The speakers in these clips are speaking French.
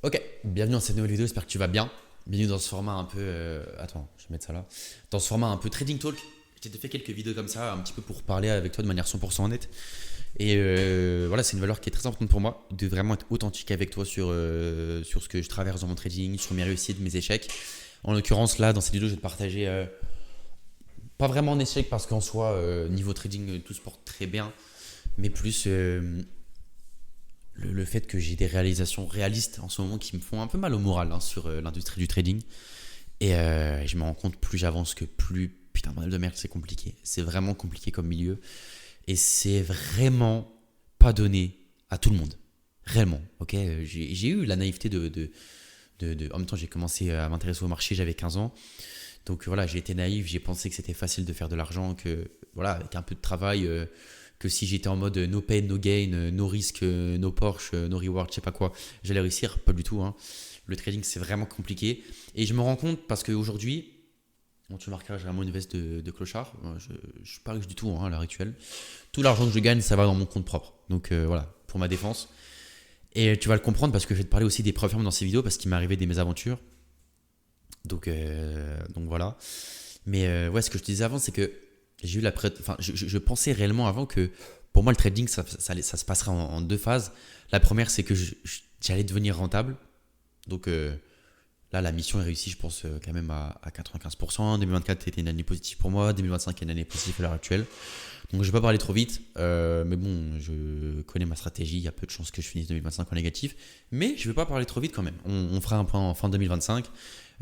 Ok, bienvenue dans cette nouvelle vidéo, j'espère que tu vas bien. Bienvenue dans ce format un peu... Attends, je vais mettre ça là. Dans ce format un peu trading talk. J'ai fait quelques vidéos comme ça, un petit peu pour parler avec toi de manière 100% honnête. Et voilà, c'est une valeur qui est très importante pour moi, de vraiment être authentique avec toi sur ce que je traverse dans mon trading, sur mes réussites, mes échecs. En l'occurrence, là, dans cette vidéo, je vais te partager, pas vraiment un échec parce qu'en soi, niveau trading, tout se porte très bien, mais plus le fait que j'ai des réalisations réalistes en ce moment qui me font un peu mal au moral sur l'industrie du trading. Et je me rends compte, plus j'avance, que plus, putain, bordel de merde, c'est compliqué. C'est vraiment compliqué comme milieu. Et c'est vraiment pas donné à tout le monde. Réellement, ok. J'ai eu la naïveté en même temps, j'ai commencé à m'intéresser au marché, j'avais 15 ans. Donc voilà, j'ai été naïf, j'ai pensé que c'était facile de faire de l'argent, que voilà, avec un peu de travail, que si j'étais en mode no pain, no gain, no risk, no Porsche, no reward, je sais pas quoi, j'allais réussir. Pas du tout, hein. Le trading, c'est vraiment compliqué. Et je me rends compte parce qu'aujourd'hui, bon, tu remarqueras, j'ai vraiment une veste de clochard. Je ne suis pas riche du tout, hein, à l'heure actuelle. Tout l'argent que je gagne, ça va dans mon compte propre. Donc voilà, pour ma défense. Et tu vas le comprendre parce que je vais te parler aussi des preuves fermes dans ces vidéos parce qu'il m'est arrivé des mésaventures. Donc voilà. Mais ouais, ce que je te disais avant, c'est que j'ai eu enfin, je pensais réellement avant que pour moi, le trading, ça se passerait en deux phases. La première, c'est que j'allais devenir rentable. Donc là, la mission est réussie, je pense, quand même à 95%. 2024 était une année positive pour moi. 2025 est une année positive à l'heure actuelle. Donc je ne vais pas parler trop vite. Mais bon, je connais ma stratégie. Il y a peu de chances que je finisse 2025 en négatif. Mais je ne vais pas parler trop vite quand même. On fera un point en fin 2025.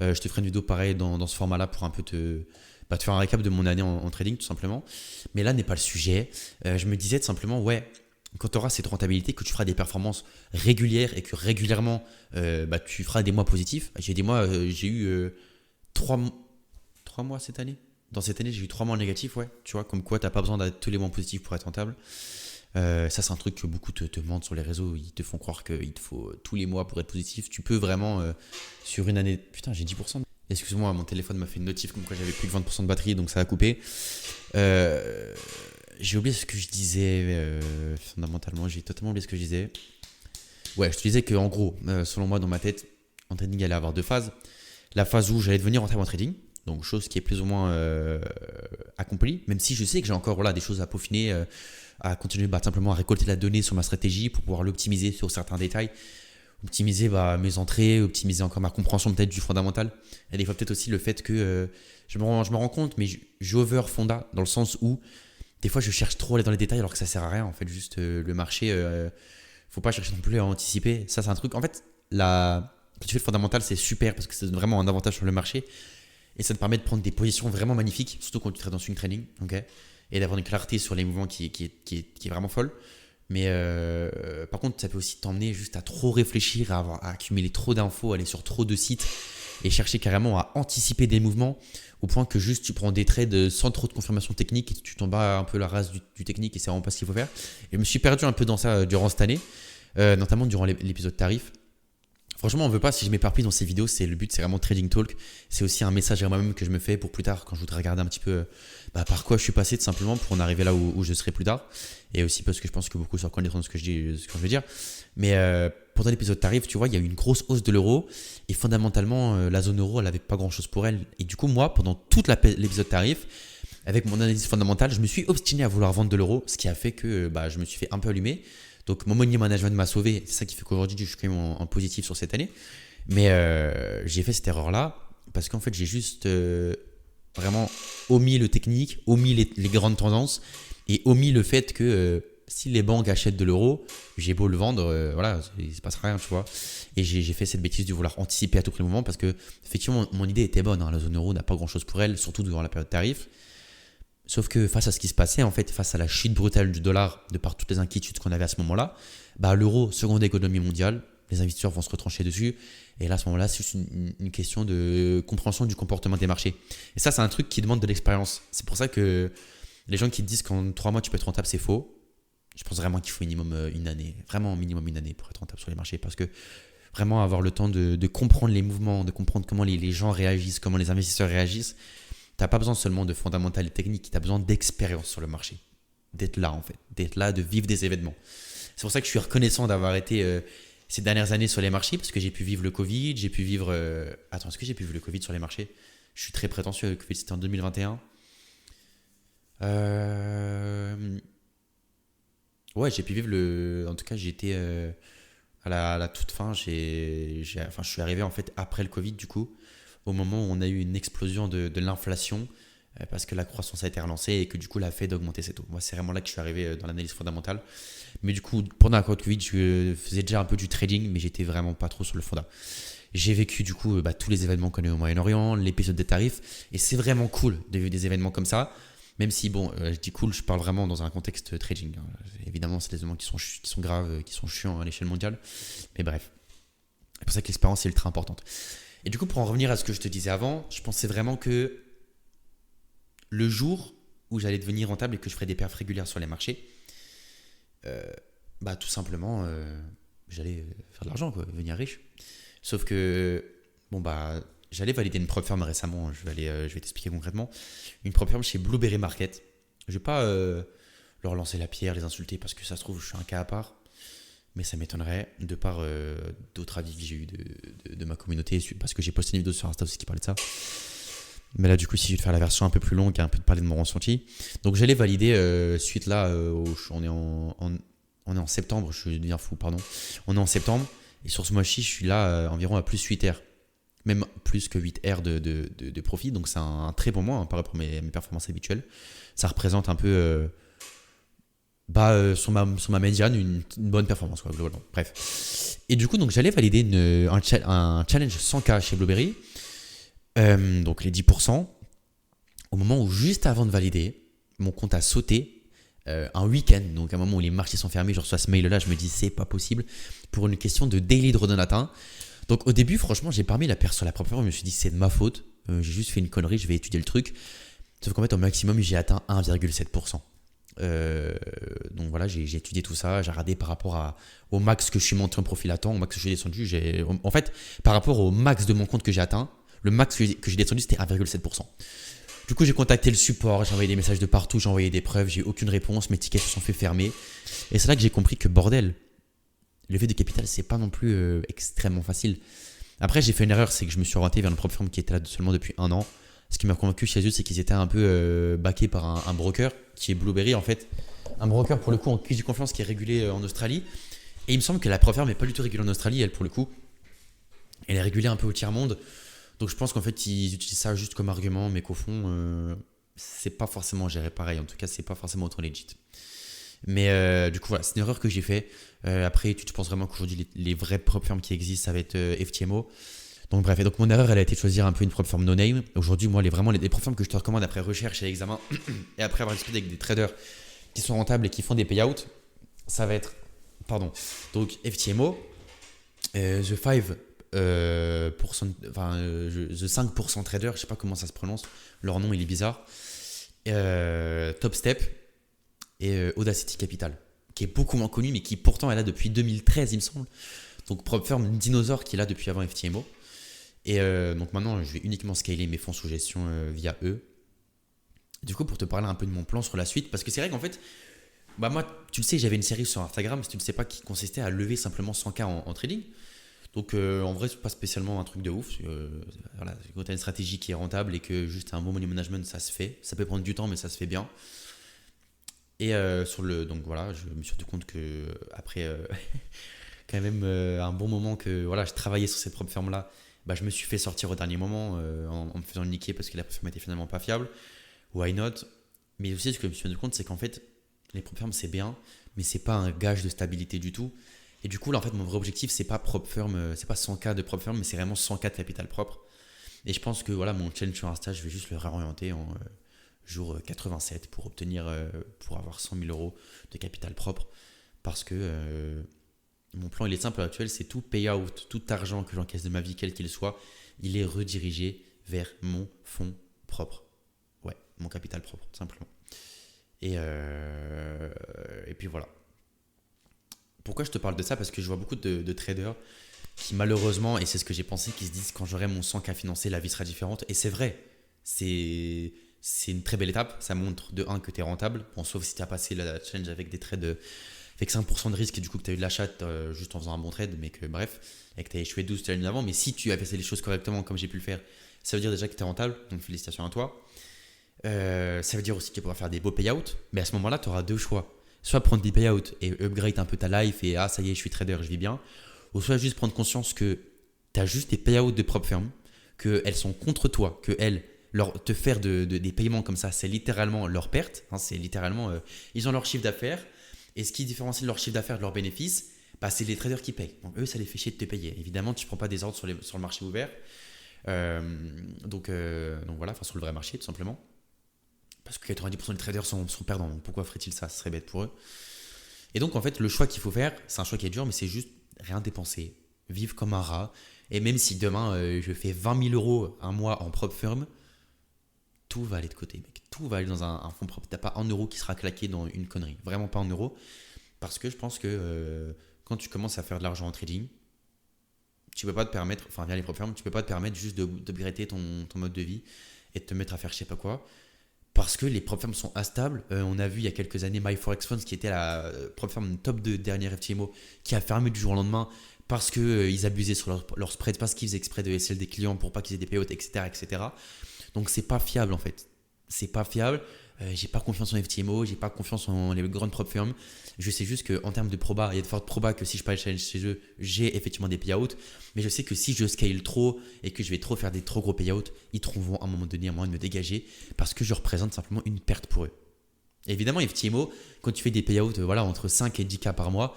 Je te ferai une vidéo pareil dans ce format-là pour un peu te faire un récap de mon année en trading tout simplement. Mais là n'est pas le sujet. Je me disais tout simplement, ouais, quand tu auras cette rentabilité, que tu feras des performances régulières et que régulièrement tu feras des mois positifs. J'ai eu 3 mois cette année. Dans cette année, j'ai eu 3 mois négatifs, ouais. Tu vois, comme quoi tu n'as pas besoin d'être tous les mois positifs pour être rentable. Ça, c'est un truc que beaucoup te mentent sur les réseaux. Ils te font croire qu'il te faut tous les mois pour être positif. Tu peux vraiment, sur une année. Putain, j'ai 10%. Excuse-moi, mon téléphone m'a fait une notif comme quoi j'avais plus que 20% de batterie, donc ça a coupé. Euh, j'ai oublié ce que je disais. Fondamentalement, j'ai totalement oublié ce que je disais. Ouais, je te disais qu'en gros, selon moi, dans ma tête, en trading, il allait avoir deux phases. La phase où j'allais devenir rentable en trading, donc chose qui est plus ou moins accomplie, même si je sais que j'ai encore voilà, des choses à peaufiner, à continuer simplement à récolter la donnée sur ma stratégie pour pouvoir l'optimiser sur certains détails, optimiser mes entrées, optimiser encore ma compréhension peut-être du fondamental. Et des fois peut-être aussi le fait que je me rends compte, mais j'over fonda dans le sens où des fois je cherche trop à aller dans les détails alors que ça sert à rien en fait, juste le marché, faut pas chercher non plus à anticiper. Ça c'est un truc, en fait, quand tu fais le fondamental c'est super parce que c'est vraiment un avantage sur le marché. Et ça te permet de prendre des positions vraiment magnifiques, surtout quand tu traites dans swing trading, ok, et d'avoir une clarté sur les mouvements qui est vraiment folle. Mais par contre, ça peut aussi t'emmener juste à trop réfléchir, à accumuler trop d'infos, aller sur trop de sites et chercher carrément à anticiper des mouvements au point que juste tu prends des trades sans trop de confirmation technique et tu tombes un peu la race du technique et c'est vraiment pas ce qu'il faut faire. Et je me suis perdu un peu dans ça durant cette année, notamment durant l'épisode tarif. Franchement, on veut pas si je m'éparpille dans ces vidéos, le but, c'est vraiment trading talk. C'est aussi un message à moi-même que je me fais pour plus tard quand je voudrais regarder un petit peu par quoi je suis passé tout simplement pour en arriver là où je serai plus tard. Et aussi parce que je pense que beaucoup se reconnaîtront ce que je veux dire. Mais pendant l'épisode tarif, tu vois, il y a eu une grosse hausse de l'euro et fondamentalement, la zone euro, elle avait pas grand-chose pour elle. Et du coup, moi, pendant toute l'épisode tarif, avec mon analyse fondamentale, je me suis obstiné à vouloir vendre de l'euro, ce qui a fait que je me suis fait un peu allumer. Donc mon money management m'a sauvé. C'est ça qui fait qu'aujourd'hui, je suis quand même en positif sur cette année. Mais j'ai fait cette erreur-là parce qu'en fait, j'ai juste vraiment omis le technique, omis les grandes tendances et omis le fait que si les banques achètent de l'euro, j'ai beau le vendre, voilà, il ne se passera rien, tu vois. Et j'ai fait cette bêtise de vouloir anticiper à tout prix le moment parce que effectivement, mon idée était bonne, hein. La zone euro n'a pas grand-chose pour elle, surtout durant la période tarif. Sauf que face à ce qui se passait, en fait, face à la chute brutale du dollar, de par toutes les inquiétudes qu'on avait à ce moment-là, l'euro, seconde économie mondiale, les investisseurs vont se retrancher dessus. Et là, à ce moment-là, c'est juste une question de compréhension du comportement des marchés. Et ça, c'est un truc qui demande de l'expérience. C'est pour ça que les gens qui te disent qu'en 3 mois, tu peux être rentable, c'est faux. Je pense vraiment qu'il faut minimum une année, vraiment minimum une année pour être rentable sur les marchés. Parce que vraiment avoir le temps de comprendre les mouvements, de comprendre comment les gens réagissent, comment les investisseurs réagissent, tu n'as pas besoin seulement de fondamental et technique, tu as besoin d'expérience sur le marché. D'être là en fait, d'être là, de vivre des événements. C'est pour ça que je suis reconnaissant d'avoir été ces dernières années sur les marchés parce que j'ai pu vivre le Covid, j'ai pu vivre... Attends, est-ce que j'ai pu vivre le Covid sur les marchés? Je suis très prétentieux, le Covid c'était en 2021. Ouais, j'ai pu vivre le... En tout cas, j'étais à la toute fin. Enfin, je suis arrivé en fait après le Covid du coup, au moment où on a eu une explosion de l'inflation parce que la croissance a été relancée et que du coup la Fed a augmenté ses taux. Moi, c'est vraiment là que je suis arrivé dans l'analyse fondamentale. Mais du coup, pendant la Covid, je faisais déjà un peu du trading, mais j'étais vraiment pas trop sur le fonda. J'ai vécu du coup tous les événements qu'on a eu au Moyen-Orient, l'épisode des tarifs, et c'est vraiment cool de vivre des événements comme ça. Même si, bon, je dis cool, je parle vraiment dans un contexte trading. Évidemment, c'est des événements qui sont graves, qui sont chiants à l'échelle mondiale. Mais bref, c'est pour ça que l'expérience est ultra importante. Et du coup, pour en revenir à ce que je te disais avant, je pensais vraiment que le jour où j'allais devenir rentable et que je ferais des perfs régulières sur les marchés, tout simplement, j'allais faire de l'argent, quoi, devenir riche. Sauf que, j'allais valider une prop firm récemment, je vais t'expliquer concrètement. Une prop firm chez Blueberry Market. Je vais pas leur lancer la pierre, les insulter, parce que ça se trouve, je suis un cas à part. Mais ça m'étonnerait, de par d'autres avis que j'ai eu de ma communauté, parce que j'ai posté une vidéo sur Insta aussi qui parlait de ça. Mais là, du coup, si je vais te faire la version un peu plus longue et un peu de parler de mon ressenti. Donc, j'allais valider suite là, on est en septembre, je suis devenir fou, pardon. On est en septembre, et sur ce mois-ci, je suis là environ à plus 8 R. Même plus que 8 R de profit. Donc, c'est un très bon mois par rapport à mes performances habituelles. Ça représente un peu, sur ma médiane, une bonne performance, quoi, globalement. Bref. Et du coup, donc, j'allais valider un challenge 100K chez Blueberry. Donc, les 10%. Au moment où, juste avant de valider, mon compte a sauté un week-end. Donc, à un moment où les marchés sont fermés, je reçois ce mail-là. Je me dis, c'est pas possible. Pour une question de daily dronata. Donc au début, franchement, j'ai pas mis la perf sur la propre firme. Je me suis dit, c'est de ma faute. J'ai juste fait une connerie, je vais étudier le truc. Sauf qu'en fait, au maximum, j'ai atteint 1,7%. Donc voilà, j'ai étudié tout ça. J'ai regardé par rapport au max que je suis monté en profil à temps, au max que je suis descendu. En fait, par rapport au max de mon compte que j'ai atteint, le max que j'ai descendu, c'était 1,7%. Du coup, j'ai contacté le support, j'ai envoyé des messages de partout, j'ai envoyé des preuves, j'ai eu aucune réponse. Mes tickets se sont fait fermer. Et c'est là que j'ai compris que bordel, lever de capital, c'est pas non plus extrêmement facile. Après, j'ai fait une erreur, c'est que je me suis orienté vers une propre firme qui était là seulement depuis 1 an. Ce qui m'a convaincu chez eux, c'est qu'ils étaient un peu backés par un broker qui est Blueberry en fait. Un broker pour le coup en qui j'ai confiance qui est régulé en Australie. Et il me semble que la propre firme n'est pas du tout régulée en Australie, elle pour le coup. Elle est régulée un peu au tiers-monde. Donc je pense qu'en fait, ils utilisent ça juste comme argument, mais qu'au fond, c'est pas forcément géré pareil. En tout cas, c'est pas forcément autant legit. Mais du coup, voilà, c'est une erreur que j'ai fait. Après, je pense vraiment qu'aujourd'hui, les vraies propres firmes qui existent, ça va être FTMO. Donc bref, et donc mon erreur, elle a été de choisir un peu une propre firme no-name. Aujourd'hui, moi, les propres firmes que je te recommande après recherche et examen, et après avoir discuté avec des traders qui sont rentables et qui font des payouts, ça va être, donc FTMO, The 5%, The 5% Trader, je sais pas comment ça se prononce, leur nom il est bizarre, Top Step et Audacity Capital, qui est beaucoup moins connu, mais qui pourtant est là depuis 2013, il me semble. Donc propre firme dinosaure qui est là depuis avant FTMO. Et donc maintenant, je vais uniquement scaler mes fonds sous gestion via eux. Du coup, pour te parler un peu de mon plan sur la suite, parce que c'est vrai qu'en fait, moi, tu le sais, j'avais une série sur Instagram, si tu ne le sais pas, qui consistait à lever simplement 100K en trading. Donc en vrai, c'est pas spécialement un truc de ouf. Voilà, quand tu as une stratégie qui est rentable et que juste un bon money management, ça se fait. Ça peut prendre du temps, mais ça se fait bien. Et donc voilà, je me suis rendu compte que après quand même un bon moment que voilà, je travaillais sur cette propre firme là, je me suis fait sortir au dernier moment en me faisant niquer parce que la firme était finalement pas fiable. Why not? Mais aussi ce que je me suis rendu compte, c'est qu'en fait les propres firmes c'est bien, mais c'est pas un gage de stabilité du tout. Et du coup là en fait mon vrai objectif c'est pas propre firme, c'est pas 100K de propre firme, mais c'est vraiment 100K de capital propre. Et je pense que voilà, mon challenge sur Insta, je vais juste le réorienter en jour 87 pour avoir 100 000 euros de capital propre. Parce que mon plan il est simple à l'actuel, c'est tout payout, tout argent que j'encaisse de ma vie, quel qu'il soit, il est redirigé vers mon fonds propre. Ouais, mon capital propre, tout simplement. Et puis voilà. Pourquoi je te parle de ça? Parce que je vois beaucoup de traders qui malheureusement, et c'est ce que j'ai pensé, qui se disent quand j'aurai mon 100K financé, la vie sera différente. Et c'est vrai, c'est une très belle étape. Ça montre de 1 que tu es rentable. Bon, sauf si tu as passé la challenge avec des trades fait que 5% de risque et du coup que tu as eu de l'achat juste en faisant un bon trade, mais que bref, et que tu as échoué 12 tu l'as mis avant. Mais si tu as fait les choses correctement comme j'ai pu le faire, ça veut dire déjà que tu es rentable, donc félicitations à toi. Ça veut dire aussi que tu pourras faire des beaux payouts, mais à ce moment-là, tu auras deux choix. Soit prendre des payouts et upgrade un peu ta life et ça y est, je suis trader, je vis bien. Ou soit juste prendre conscience que tu as juste des payouts de propre firme, qu'elles sont contre toi, qu'elles, te faire des paiements comme ça, c'est littéralement leur perte. Hein, c'est littéralement, ils ont leur chiffre d'affaires. Et ce qui différencie leur chiffre d'affaires de leurs bénéfices, bah, c'est les traders qui payent. Donc eux, ça les fait chier de te payer. Évidemment, tu ne prends pas des ordres sur le marché ouvert. Donc voilà, enfin sur le vrai marché tout simplement. Parce que 90% des traders sont perdants. Donc pourquoi ferait-il ça? Ce serait bête pour eux. Et donc en fait, le choix qu'il faut faire, c'est un choix qui est dur, mais c'est juste rien dépenser. Vivre comme un rat. Et même si demain, je fais 20 000 euros un mois en propre firme, tout va aller de côté, mec. Tout va aller dans un fonds propre. T'as pas un euro qui sera claqué dans une connerie. Vraiment pas un euro. Parce que je pense que quand tu commences à faire de l'argent en trading, tu peux pas te permettre, enfin via les propres firmes, tu peux pas te permettre juste d'upgrader ton mode de vie et de te mettre à faire je sais pas quoi. Parce que les propres firmes sont instables. On a vu il y a quelques années MyForex Funds qui était la propre firme top de dernière FTMO qui a fermé du jour au lendemain parce qu'ils abusaient sur leur spread, parce qu'ils faisaient exprès de SL des clients pour pas qu'ils aient des payouts, etc., etc. Donc c'est pas fiable en fait. C'est pas fiable. J'ai pas confiance en FTMO, j'ai pas confiance en les grandes propres firmes. Je sais juste qu'en termes de proba, il y a de fortes probas que si je passe le challenge chez eux, j'ai effectivement des payouts. Mais je sais que si je scale trop et que je vais trop faire des trop gros payouts, ils trouveront à un moment donné un moyen de me dégager parce que je représente simplement une perte pour eux. Et évidemment, FTMO, quand tu fais des payouts voilà, entre 5 et 10K par mois,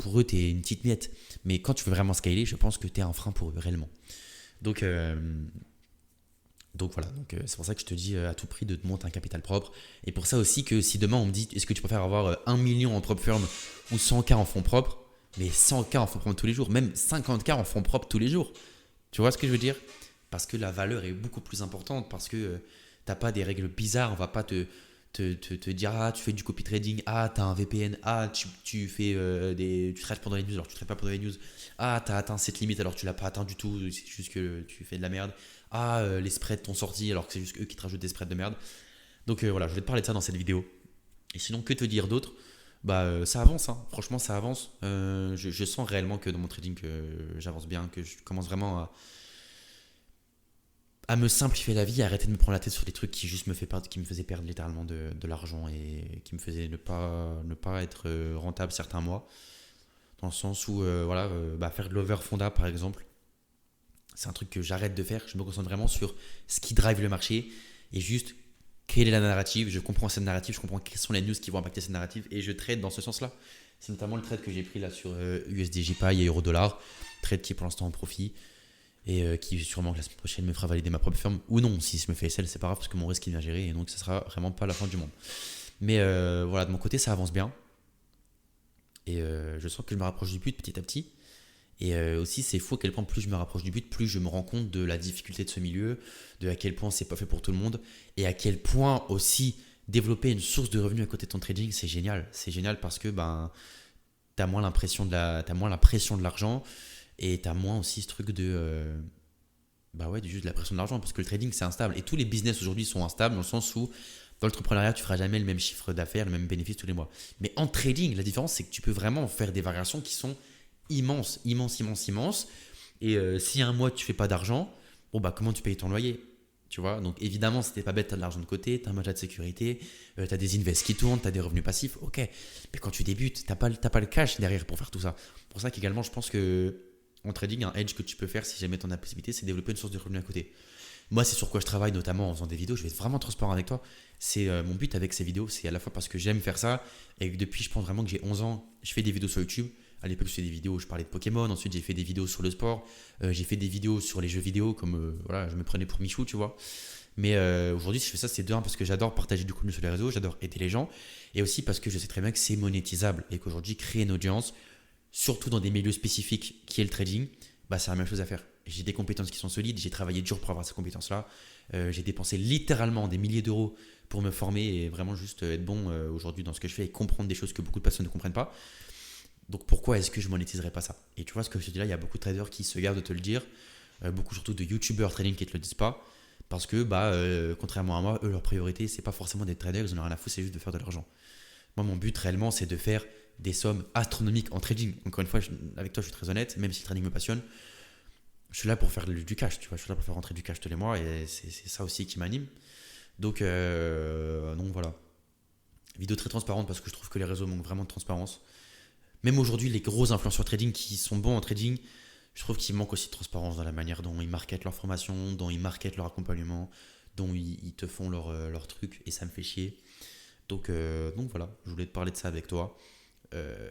pour eux, tu es une petite miette. Mais quand tu veux vraiment scaler, je pense que tu es un frein pour eux, réellement. Donc voilà, c'est pour ça que je te dis à tout prix de te monter un capital propre. Et pour ça aussi que si demain on me dit est-ce que tu préfères avoir 1 million en propre firme ou 100K en fonds propres, mais 100K en fonds propres tous les jours, même 50K en fonds propres tous les jours. Tu vois ce que je veux dire? Parce que la valeur est beaucoup plus importante, parce que t'as pas des règles bizarres, on va pas te dire tu fais du copy trading, t'as un VPN, tu fais tu trades pendant les news alors tu trades pas pendant les news, t'as atteint cette limite alors tu l'as pas atteint du tout, c'est juste que tu fais de la merde, les spreads t'ont sorti alors que c'est juste eux qui te rajoutent des spreads de merde. Donc voilà, je vais te parler de ça dans cette vidéo. Et sinon, que te dire d'autre? Ça avance, hein. Franchement ça avance. Je sens réellement que dans mon trading que j'avance bien, que je commence vraiment à me simplifier la vie, à arrêter de me prendre la tête sur des trucs qui juste qui me faisaient perdre littéralement de l'argent et qui me faisaient ne pas être rentable certains mois. Dans le sens où faire de l'overfonda par exemple, c'est un truc que j'arrête de faire. Je me concentre vraiment sur ce qui drive le marché et juste quelle est la narrative. Je comprends cette narrative, je comprends quelles sont les news qui vont impacter cette narrative et je trade dans ce sens-là. C'est notamment le trade que j'ai pris là sur USD-JPY et Euro-Dollar, trade qui est pour l'instant en profit et qui sûrement que la semaine prochaine me fera valider ma propre firme ou non. Si je me fais SL, c'est pas grave parce que mon risque est bien géré et donc ça sera vraiment pas la fin du monde. Mais voilà, de mon côté, ça avance bien et je sens que je me rapproche du but petit à petit. Et aussi, c'est fou à quel point plus je me rapproche du but, plus je me rends compte de la difficulté de ce milieu, de à quel point c'est pas fait pour tout le monde, et à quel point aussi développer une source de revenus à côté de ton trading, c'est génial. C'est génial parce que t'as moins la pression de l'argent, et t'as moins aussi ce truc de juste de la pression de l'argent, parce que le trading c'est instable. Et tous les business aujourd'hui sont instables dans le sens où dans l'entrepreneuriat, tu feras jamais le même chiffre d'affaires, le même bénéfice tous les mois. Mais en trading, la différence c'est que tu peux vraiment faire des variations qui sont immense. Et si un mois tu fais pas d'argent, comment tu payes ton loyer? Tu vois, donc évidemment, si t'es pas bête, tu as de l'argent de côté, tu as un matelas de sécurité, tu as des invests qui tournent, tu as des revenus passifs, ok. Mais quand tu débutes, t'as pas le cash derrière pour faire tout ça. Pour ça qu'également, je pense que en trading, un edge que tu peux faire si jamais tu en as la possibilité, c'est développer une source de revenus à côté. Moi, c'est sur quoi je travaille, notamment en faisant des vidéos. Je vais être vraiment transparent avec toi. C'est mon but avec ces vidéos, c'est à la fois parce que j'aime faire ça et que depuis, je pense vraiment que j'ai 11 ans, je fais des vidéos sur YouTube. À l'époque, je faisais des vidéos où je parlais de Pokémon. Ensuite, j'ai fait des vidéos sur le sport. J'ai fait des vidéos sur les jeux vidéo, comme je me prenais pour Michou, tu vois. Mais aujourd'hui, si je fais ça, c'est de un parce que j'adore partager du contenu sur les réseaux, j'adore aider les gens. Et aussi parce que je sais très bien que c'est monétisable et qu'aujourd'hui, créer une audience, surtout dans des milieux spécifiques qui est le trading, c'est la même chose à faire. J'ai des compétences qui sont solides, j'ai travaillé dur pour avoir ces compétences-là. J'ai dépensé littéralement des milliers d'euros pour me former et vraiment juste être bon aujourd'hui dans ce que je fais et comprendre des choses que beaucoup de personnes ne comprennent pas. Donc pourquoi est-ce que je monétiserais pas ça? Et tu vois ce que je te dis là, il y a beaucoup de traders qui se gardent de te le dire, beaucoup surtout de youtubeurs trading qui ne te le disent pas, parce que contrairement à moi, eux leur priorité c'est pas forcément d'être traders, ils en ont rien à foutre, c'est juste de faire de l'argent. Moi mon but réellement c'est de faire des sommes astronomiques en trading. Encore une fois, avec toi, je suis très honnête, même si le trading me passionne, je suis là pour faire du cash, tu vois, je suis là pour faire rentrer du cash tous les mois et c'est ça aussi qui m'anime. Donc voilà. Vidéo très transparente parce que je trouve que les réseaux manquent vraiment de transparence. Même aujourd'hui, les gros influenceurs trading qui sont bons en trading, je trouve qu'il manque aussi de transparence dans la manière dont ils marketent leur formation, dont ils marketent leur accompagnement, dont ils te font leur truc et ça me fait chier. Donc voilà, je voulais te parler de ça avec toi. Euh,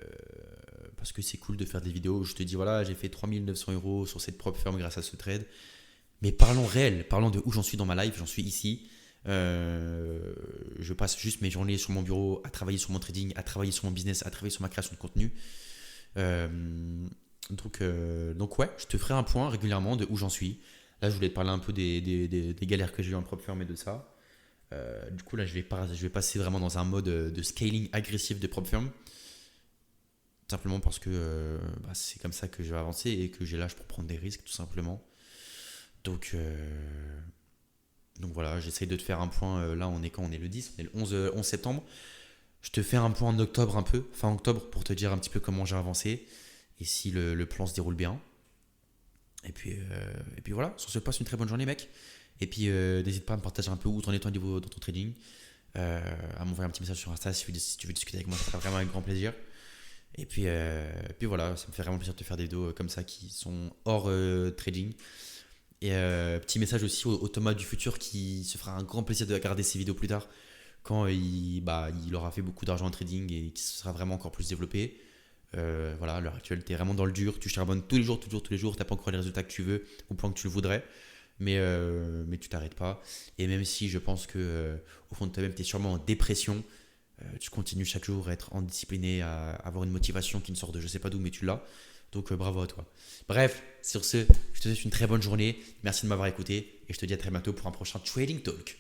Parce que c'est cool de faire des vidéos où je te dis voilà, j'ai fait 3 900 € sur cette propre firme grâce à ce trade. Mais parlons réel, parlons de où j'en suis dans ma life, j'en suis ici. Je passe juste mes journées sur mon bureau à travailler sur mon trading, à travailler sur mon business, à travailler sur ma création de contenu. Euh, donc ouais, je te ferai un point régulièrement de où j'en suis. Là, je voulais te parler un peu des galères que j'ai eues en propre firme et de ça. Du coup, là, je vais passer vraiment dans un mode de scaling agressif de propre firme. Simplement parce que c'est comme ça que je vais avancer et que j'ai l'âge pour prendre des risques, tout simplement. Donc, euh, donc voilà, j'essaye de te faire un point. Là, on est quand? On est le 10, on est le 11 septembre. Je te fais un point en octobre un peu, fin octobre, pour te dire un petit peu comment j'ai avancé et si le plan se déroule bien. Et puis voilà, sur ce, passe une très bonne journée, mec. Et puis n'hésite pas à me partager un peu où t'en es toi niveau dans ton trading, à m'envoyer un petit message sur Insta si tu veux discuter avec moi, ça sera vraiment avec grand plaisir. Et puis voilà, ça me fait vraiment plaisir de te faire des vidéos comme ça qui sont hors trading. Et petit message aussi au Thomas du futur qui se fera un grand plaisir de regarder ces vidéos plus tard quand il aura fait beaucoup d'argent en trading et qui se sera vraiment encore plus développé. Voilà, à l'heure actuelle, tu es vraiment dans le dur, tu charbonnes tous les jours, tous les jours, tu n'as pas encore les résultats que tu veux au point que tu le voudrais, mais tu t'arrêtes pas. Et même si je pense que au fond de toi-même, tu es sûrement en dépression, tu continues chaque jour à être indiscipliné, à avoir une motivation qui ne sort de je sais pas d'où, mais tu l'as. Donc bravo à toi. Bref, sur ce, je te souhaite une très bonne journée. Merci de m'avoir écouté et je te dis à très bientôt pour un prochain Trading Talk.